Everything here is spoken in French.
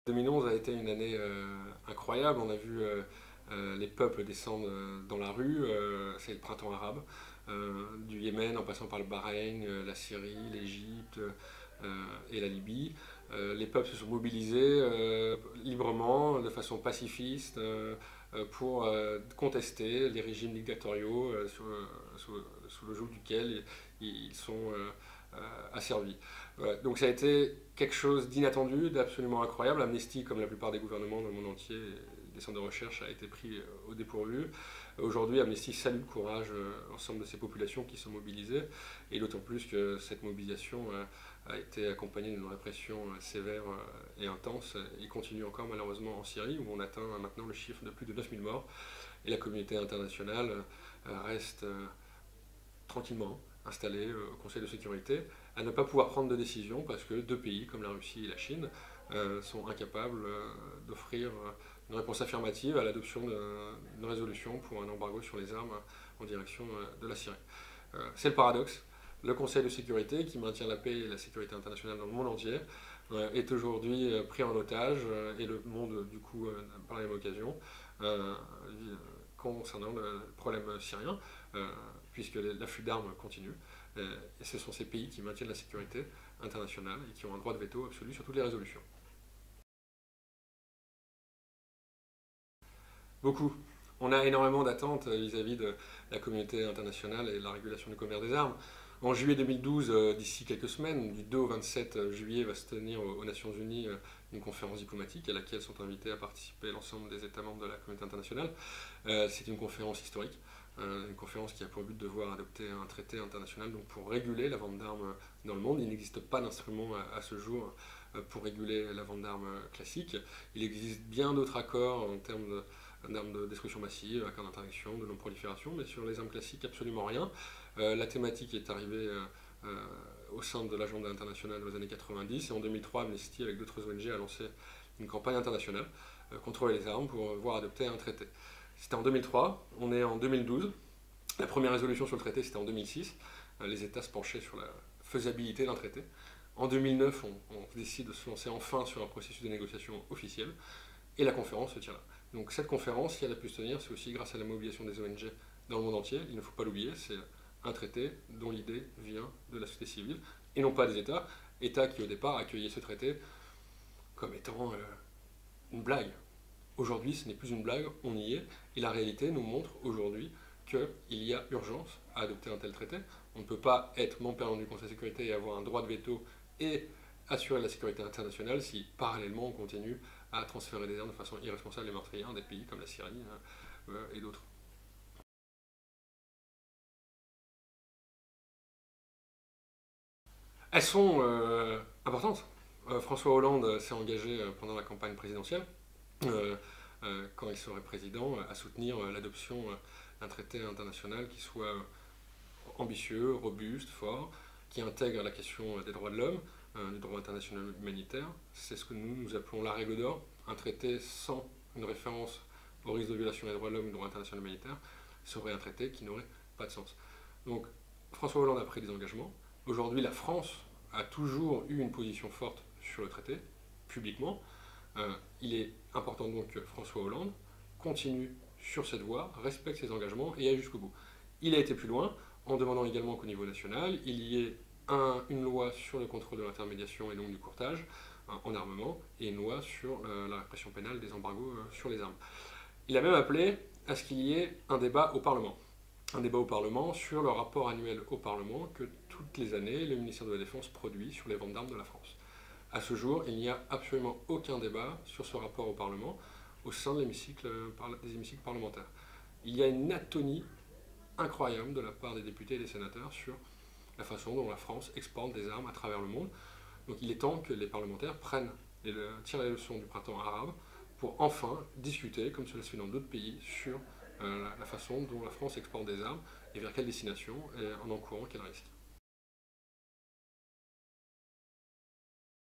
2011 a été une année incroyable. On a vu les peuples descendre dans la rue. C'est le printemps arabe, du Yémen en passant par le Bahreïn, la Syrie, l'Égypte et la Libye. Les peuples se sont mobilisés librement, de façon pacifiste, pour contester les régimes dictatoriaux sous le joug duquel ils sont asservis. Voilà. Donc ça a été quelque chose d'inattendu, d'absolument incroyable. Amnesty, comme la plupart des gouvernements dans le monde entier, des centres de recherche, a été pris au dépourvu. Aujourd'hui, Amnesty salue le courage de l'ensemble de ces populations qui sont mobilisées, et d'autant plus que cette mobilisation a été accompagnée d'une répression sévère et intense. Il continue encore malheureusement en Syrie, où on atteint maintenant le chiffre de plus de 9000 morts, et la communauté internationale reste tranquillement installée au Conseil de sécurité, à ne pas pouvoir prendre de décision parce que deux pays comme la Russie et la Chine sont incapables d'offrir une réponse affirmative à l'adoption d'une résolution pour un embargo sur les armes en direction de la Syrie. C'est le paradoxe. Le Conseil de sécurité, qui maintient la paix et la sécurité internationale dans le monde entier, est aujourd'hui pris en otage, et le monde, du coup, par la même occasion, concernant le problème syrien, puisque l'afflux d'armes continue. Et ce sont ces pays qui maintiennent la sécurité internationale et qui ont un droit de veto absolu sur toutes les résolutions. Beaucoup. On a énormément d'attentes vis-à-vis de la communauté internationale et de la régulation du commerce des armes. En juillet 2012, d'ici quelques semaines, du 2 au 27 juillet, va se tenir aux Nations Unies une conférence diplomatique à laquelle sont invités à participer l'ensemble des États membres de la communauté internationale. C'est une conférence historique, une conférence qui a pour but de voir adopter un traité international donc pour réguler la vente d'armes dans le monde. Il n'existe pas d'instrument à ce jour pour réguler la vente d'armes classique. Il existe bien d'autres accords en termes d'armes de destruction massive, accords d'interdiction, de non-prolifération, mais sur les armes classiques, absolument rien. La thématique est arrivée au sein de l'agenda international dans les années 90, et en 2003, Amnesty, avec d'autres ONG, a lancé une campagne internationale contre les armes pour voir adopter un traité. C'était en 2003, on est en 2012. La première résolution sur le traité, c'était en 2006. Les États se penchaient sur la faisabilité d'un traité. En 2009, on décide de se lancer enfin sur un processus de négociation officiel, et la conférence se tient là. Donc cette conférence, si elle a pu se tenir, c'est aussi grâce à la mobilisation des ONG dans le monde entier. Il ne faut pas l'oublier, c'est un traité dont l'idée vient de la société civile, et non pas des États. États qui au départ accueillaient ce traité comme étant une blague. Aujourd'hui, ce n'est plus une blague, on y est, et la réalité nous montre aujourd'hui qu'il y a urgence à adopter un tel traité. On ne peut pas être membre permanent du Conseil de sécurité et avoir un droit de veto et assurer la sécurité internationale si parallèlement on continue à transférer des armes de façon irresponsable et meurtrière des pays comme la Syrie et d'autres. Elles sont importantes. François Hollande s'est engagé pendant la campagne présidentielle, quand il serait président, à soutenir l'adoption d'un traité international qui soit ambitieux, robuste, fort, qui intègre la question des droits de l'homme, du droit international humanitaire. C'est ce que nous appelons la règle d'or. Un traité sans une référence au risque de violation des droits de l'homme et du droit international humanitaire serait un traité qui n'aurait pas de sens. Donc François Hollande a pris des engagements. Aujourd'hui, la France a toujours eu une position forte sur le traité, publiquement. Il est important donc que François Hollande continue sur cette voie, respecte ses engagements et aille jusqu'au bout. Il a été plus loin en demandant également qu'au niveau national, il y ait une loi sur le contrôle de l'intermédiation et donc du courtage en armement, et une loi sur la répression pénale des embargos sur les armes. Il a même appelé à ce qu'il y ait un débat au Parlement. Un débat au Parlement sur le rapport annuel au Parlement que toutes les années le ministère de la Défense produit sur les ventes d'armes de la France. À ce jour, il n'y a absolument aucun débat sur ce rapport au Parlement au sein de des hémicycles parlementaires. Il y a une atonie incroyable de la part des députés et des sénateurs sur la façon dont la France exporte des armes à travers le monde. Donc il est temps que les parlementaires tirent les leçons du printemps arabe pour enfin discuter, comme cela se fait dans d'autres pays, sur la façon dont la France exporte des armes et vers quelle destination, et en encourant quel risque.